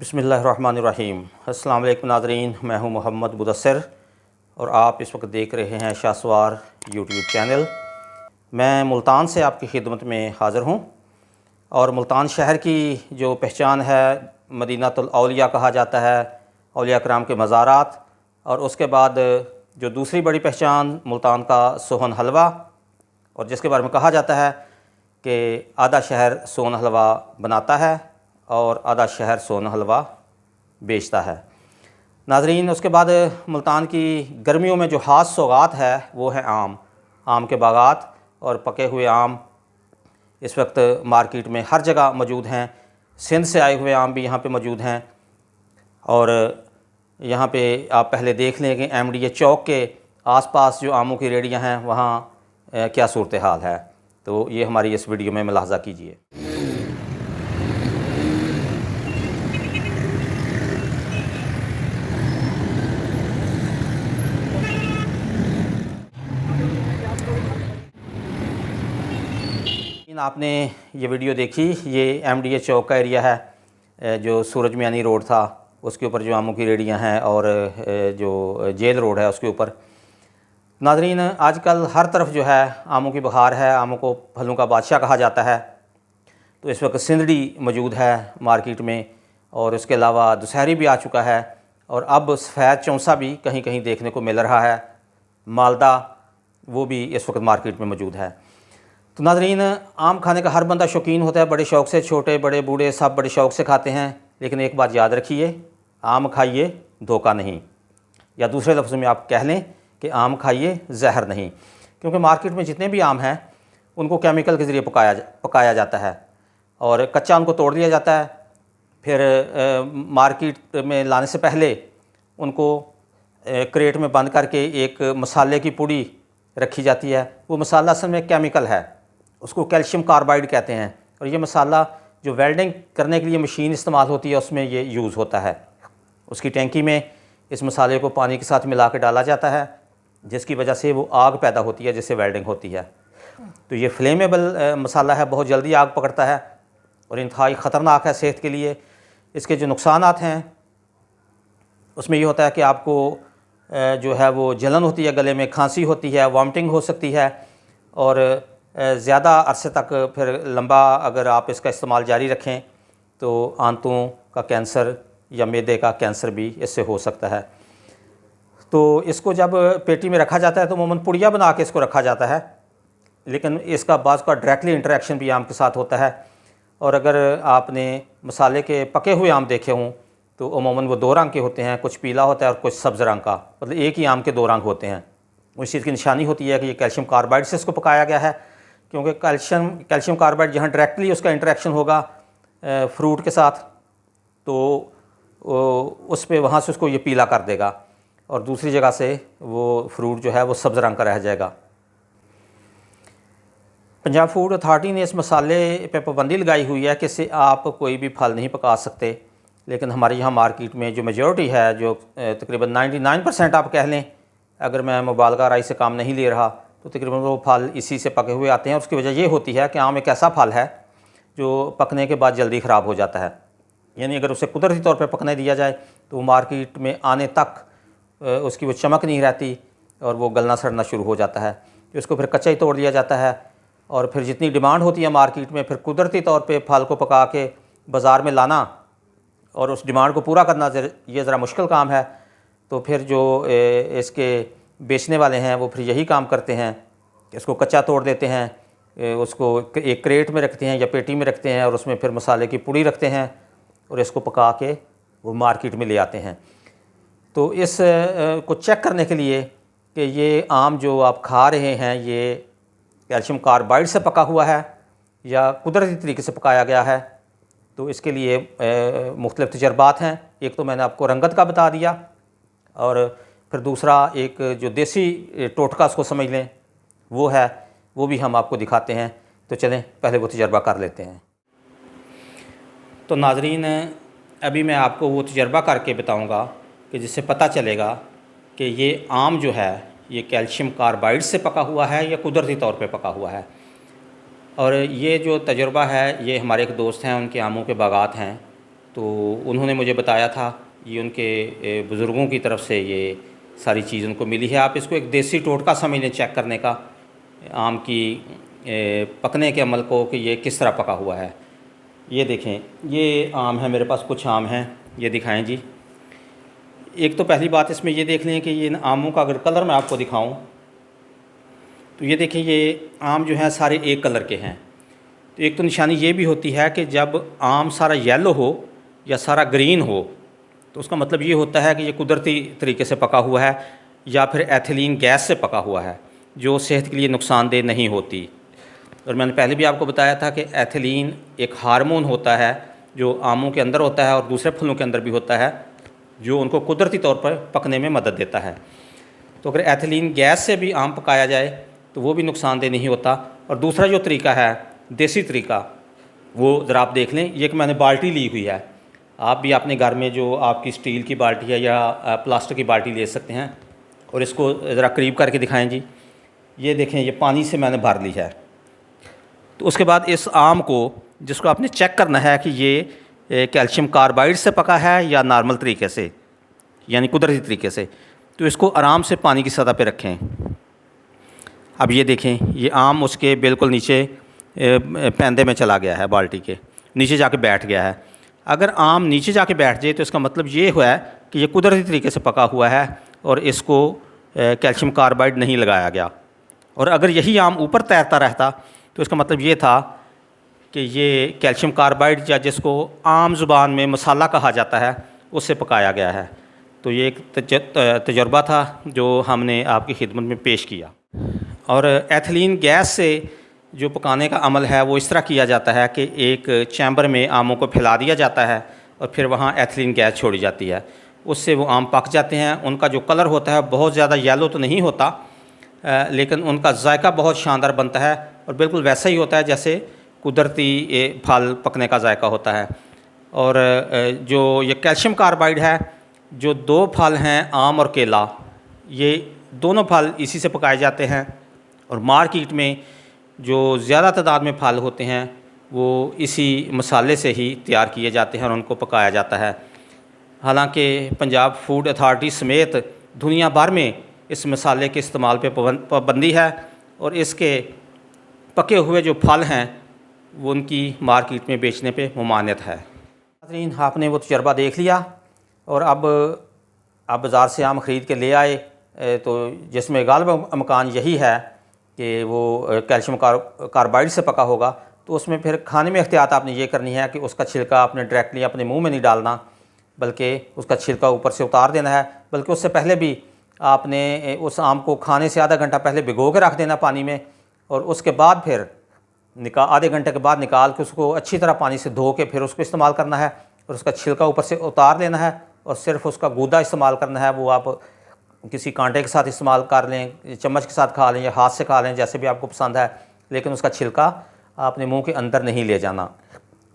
बिस्मिल्लाहिर्रहमानिर्रहीम। अस्सलाम वालेकुम नाज़रीन, मैं हूं मोहम्मद मुदस्सिर और आप इस वक्त देख रहे हैं शाहसवार यूट्यूब चैनल। मैं मुल्तान से आपकी खिदमत में हाज़िर हूं और मुल्तान शहर की जो पहचान है मदीनातुल औलिया कहा जाता है, औलिया कराम के मज़ारात, और उसके बाद जो दूसरी बड़ी पहचान मुल्तान का सोहन हलवा, और जिसके बारे में कहा जाता है कि आधा शहर सोहन हलवा बनाता है और आधा शहर सोहन हलवा बेचता है। नाज़रीन, उसके बाद मुल्तान की गर्मियों में जो ख़ास सौगात है वो है आम के बागात, और पके हुए आम इस वक्त मार्केट में हर जगह मौजूद हैं। सिंध से आए हुए आम भी यहाँ पे मौजूद हैं। और यहाँ पे आप पहले देख लें कि MDA चौक के आसपास जो आमों की रेहड़ियाँ हैं वहाँ क्या सूरत हाल है। तो ये हमारी इस वीडियो में मुलाहज़ा कीजिए। आपने ये वीडियो देखी, ये MDA चौक का एरिया है, जो सूरज मियानी रोड था उसके ऊपर जो आमों की रेहड़ियाँ हैं, और जो जेल रोड है उसके ऊपर। नाज़रीन, आजकल हर तरफ जो है आमों की बहार है, आमों को फलों का बादशाह कहा जाता है। तो इस वक्त सिंदड़ी मौजूद है मार्केट में, और उसके अलावा दुशहरी भी आ चुका है, और अब सफ़ेद चौंसा भी कहीं कहीं देखने को मिल रहा है। मालदा वो भी इस वक्त मार्केट में मौजूद है। तो नाज़रीन, आम खाने का हर बंदा शौकीन होता है, बड़े शौक़ से, छोटे बड़े बूढ़े सब बड़े शौक़ से खाते हैं। लेकिन एक बात याद रखिए, आम खाइए धोखा नहीं, या दूसरे लफ्ज़ों में आप कह लें कि आम खाइए जहर नहीं। क्योंकि मार्केट में जितने भी आम हैं उनको केमिकल के ज़रिए पकाया जाता है, और कच्चा उनको तोड़ दिया जाता है। फिर मार्केट में लाने से पहले उनको क्रेट में बंद करके एक मसाले की पुड़ी रखी जाती है। वो मसाला असल में केमिकल है, उसको कैल्शियम कार्बाइड कहते हैं, और ये मसाला जो वेल्डिंग करने के लिए मशीन इस्तेमाल होती है उसमें ये यूज़ होता है। उसकी टैंकी में इस मसाले को पानी के साथ मिला के डाला जाता है, जिसकी वजह से वो आग पैदा होती है, जिससे वेल्डिंग होती है। तो ये फ्लेमेबल मसाला है, बहुत जल्दी आग पकड़ता है और इंतहाई ख़तरनाक है सेहत के लिए। इसके जो नुकसानात हैं उसमें ये होता है कि आपको जो है वो जलन होती है, गले में खांसी होती है, वॉमिटिंग हो सकती है, और ज़्यादा अरसे तक फिर लंबा अगर आप इसका इस्तेमाल जारी रखें तो आंतों का कैंसर या मैदे का कैंसर भी इससे हो सकता है। तो इसको जब पेटी में रखा जाता है तो अमूमन पुड़िया बना के इसको रखा जाता है, लेकिन इसका बाज़ का डायरेक्टली इंटरेक्शन भी आम के साथ होता है। और अगर आपने मसाले के पके हुए आम देखे हों तो अमूमन वो दो रंग के होते हैं, कुछ पीला होता है और कुछ सब्ज़ रंग का, मतलब एक ही आम के दो रंग होते हैं। उस चीज़ की निशानी होती है कि ये कैल्शियम कार्बाइड से इसको पकाया गया है, क्योंकि कैल्शियम कार्बाइड जहाँ डायरेक्टली उसका इंटरेक्शन होगा फ्रूट के साथ तो उस पे वहाँ से उसको ये पीला कर देगा, और दूसरी जगह से वो फ्रूट जो है वो सब्ज़ रंग का रह जाएगा। पंजाब फूड अथॉरिटी ने इस मसाले पे पाबंदी लगाई हुई है कि इससे आप कोई भी फल नहीं पका सकते। लेकिन हमारे यहाँ मार्केट में जो मेजॉरिटी है, जो तकरीबन 99% आप कह लें, अगर मैं मुबालगा राय से काम नहीं ले रहा, तो तकरीबन वो फल इसी से पके हुए आते हैं। उसकी वजह ये होती है कि आम एक ऐसा फल है जो पकने के बाद जल्दी ख़राब हो जाता है। यानी अगर उसे कुदरती तौर पर पकने दिया जाए तो मार्केट में आने तक उसकी वो चमक नहीं रहती और वो गलना सड़ना शुरू हो जाता है। तो इसको फिर कच्चा ही तोड़ दिया जाता है, और फिर जितनी डिमांड होती है मार्केट में, फिर कुदरती तौर पे फल को पका के बाज़ार में लाना और उस डिमांड को पूरा करना ये ज़रा मुश्किल काम है। तो फिर जो इसके बेचने वाले हैं वो फिर यही काम करते हैं, इसको कच्चा तोड़ देते हैं, उसको एक क्रेट में रखते हैं या पेटी में रखते हैं, और उसमें फिर मसाले की पुड़ी रखते हैं और इसको पका के वो मार्केट में ले आते हैं। तो इस को चेक करने के लिए कि ये आम जो आप खा रहे हैं ये कैल्शियम कार्बाइड से पका हुआ है या कुदरती तरीके से पकाया गया है, तो इसके लिए मुख्तलिफ़ तजर्बात हैं। एक तो मैंने आपको रंगत का बता दिया, और फिर दूसरा एक जो देसी टोटका उसको समझ लें वो है, वो भी हम आपको दिखाते हैं। तो चलें पहले वो तजर्बा कर लेते हैं। तो नाज़रीन, अभी मैं आपको वो तजर्बा करके बताऊंगा कि जिससे पता चलेगा कि ये आम जो है ये कैल्शियम कार्बाइड से पका हुआ है या कुदरती तौर पे पका हुआ है। और ये जो तजुर्बा है ये हमारे एक दोस्त हैं, उनके आमों के बागात हैं, तो उन्होंने मुझे बताया था, ये उनके बुज़ुर्गों की तरफ से ये सारी चीज़ उनको मिली है। आप इसको एक देसी टोटका समझ लें चेक करने का आम की पकने के अमल को कि ये किस तरह पका हुआ है। ये देखें, ये आम है, मेरे पास कुछ आम हैं, ये दिखाएं जी। एक तो पहली बात इसमें ये देख लें कि ये आमों का अगर कलर मैं आपको दिखाऊं तो ये देखें, ये आम जो हैं सारे एक कलर के हैं। तो एक तो निशानी ये भी होती है कि जब आम सारा येलो हो या सारा ग्रीन हो तो उसका मतलब ये होता है कि ये कुदरती तरीके से पका हुआ है या फिर एथिलीन गैस से पका हुआ है, जो सेहत के लिए नुकसानदेह नहीं होती। और मैंने पहले भी आपको बताया था कि एथिलीन एक हार्मोन होता है जो आमों के अंदर होता है और दूसरे फलों के अंदर भी होता है, जो उनको कुदरती तौर पर पकने में मदद देता है। तो अगर एथिलीन गैस से भी आम पकाया जाए तो वो भी नुकसानदेह नहीं होता। और दूसरा जो तरीका है देसी तरीका, वो ज़रा आप देख लें। ये कि मैंने बाल्टी ली हुई है, आप भी अपने घर में जो आपकी स्टील की बाल्टी है या प्लास्टिक की बाल्टी ले सकते हैं। और इसको ज़रा करीब करके दिखाएं जी। ये देखें, ये पानी से मैंने भर ली है। तो उसके बाद इस आम को, जिसको आपने चेक करना है कि ये कैल्शियम कार्बाइड से पका है या नॉर्मल तरीके से, यानी कुदरती तरीके से, तो इसको आराम से पानी की सतह पे रखें। अब ये देखें, ये आम उसके बिल्कुल नीचे पैंदे में चला गया है, बाल्टी के नीचे जाके बैठ गया है। अगर आम नीचे जाके बैठ जाए तो इसका मतलब ये हुआ है कि ये कुदरती तरीके से पका हुआ है और इसको कैल्शियम कार्बाइड नहीं लगाया गया। और अगर यही आम ऊपर तैरता रहता तो इसका मतलब ये था कि ये कैल्शियम कार्बाइड, या जिसको आम ज़ुबान में मसाला कहा जाता है, उससे पकाया गया है। तो ये एक तजुर्बा था जो हमने आपकी खिदमत में पेश किया। और एथिलीन गैस से जो पकाने का अमल है वो इस तरह किया जाता है कि एक चैम्बर में आमों को फैला दिया जाता है और फिर वहाँ एथिलीन गैस छोड़ी जाती है। उससे वो आम पक जाते हैं। उनका जो कलर होता है बहुत ज़्यादा येलो तो नहीं होता, लेकिन उनका जायका बहुत शानदार बनता है और बिल्कुल वैसा ही होता है जैसे कुदरती फल पकने का जायका होता है। और जो ये कैल्शियम कार्बाइड है, जो दो फल हैं आम और केला, ये दोनों फल इसी से पकाए जाते हैं। और मार्केट में जो ज़्यादा तादाद में फल होते हैं वो इसी मसाले से ही तैयार किए जाते हैं और उनको पकाया जाता है। हालांकि पंजाब फूड अथॉरिटी समेत दुनिया भर में इस मसाले के इस्तेमाल पे पाबंदी है और इसके पके हुए जो फल हैं वो उनकी मार्केट में बेचने पे ममानियत है। नाज़रीन, आपने वो तजर्बा देख लिया और अब आप बाज़ार से आम ख़रीद के ले आए तो जिसमें गालिब अमकान यही है कि वो कैल्शियम कार्बाइड से पका होगा, तो उसमें फिर खाने में एहतियात आपने ये करनी है कि उसका छिलका आपने डायरेक्टली अपने मुंह में नहीं डालना, बल्कि उसका छिलका ऊपर से उतार देना है। बल्कि उससे पहले भी आपने उस आम को खाने से आधा घंटा पहले भिगो के रख देना पानी में, और उसके बाद फिर आधे घंटे के बाद निकाल के उसको अच्छी तरह पानी से धो के फिर उसको इस्तेमाल करना है और उसका छिलका ऊपर से उतार लेना है और सिर्फ उसका गूदा इस्तेमाल करना है। वो आप किसी कांटे के साथ इस्तेमाल कर लें, चम्मच के साथ खा लें या हाथ से खा लें, जैसे भी आपको पसंद है, लेकिन उसका छिलका आपने मुंह के अंदर नहीं ले जाना।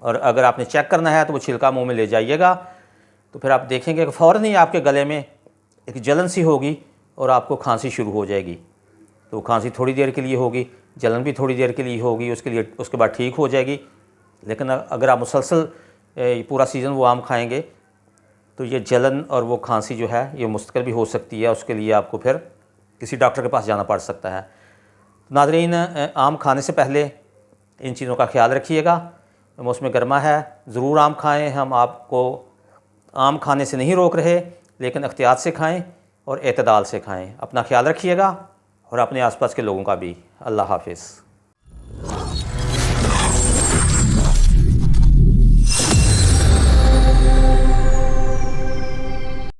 और अगर आपने चेक करना है तो वो छिलका मुंह में ले जाइएगा, तो फिर आप देखेंगे कि फ़ौरन ही आपके गले में एक जलन सी होगी और आपको खांसी शुरू हो जाएगी। तो खांसी थोड़ी देर के लिए होगी, जलन भी थोड़ी देर के लिए होगी, उसके बाद ठीक हो जाएगी। लेकिन अगर आप मुसलसल पूरा सीज़न वो आम खाएँगे तो ये जलन और वो खांसी जो है ये मुस्तकिल भी हो सकती है। उसके लिए आपको फिर किसी डॉक्टर के पास जाना पड़ सकता है। नाज़रीन, आम खाने से पहले इन चीज़ों का ख्याल रखिएगा। मौसम गर्मा है, ज़रूर आम खाएं। हम आपको आम खाने से नहीं रोक रहे, लेकिन एहतियात से खाएं और एतदाल से खाएं। अपना ख्याल रखिएगा और अपने आसपास के लोगों का भी। अल्लाह हाफ़िज़।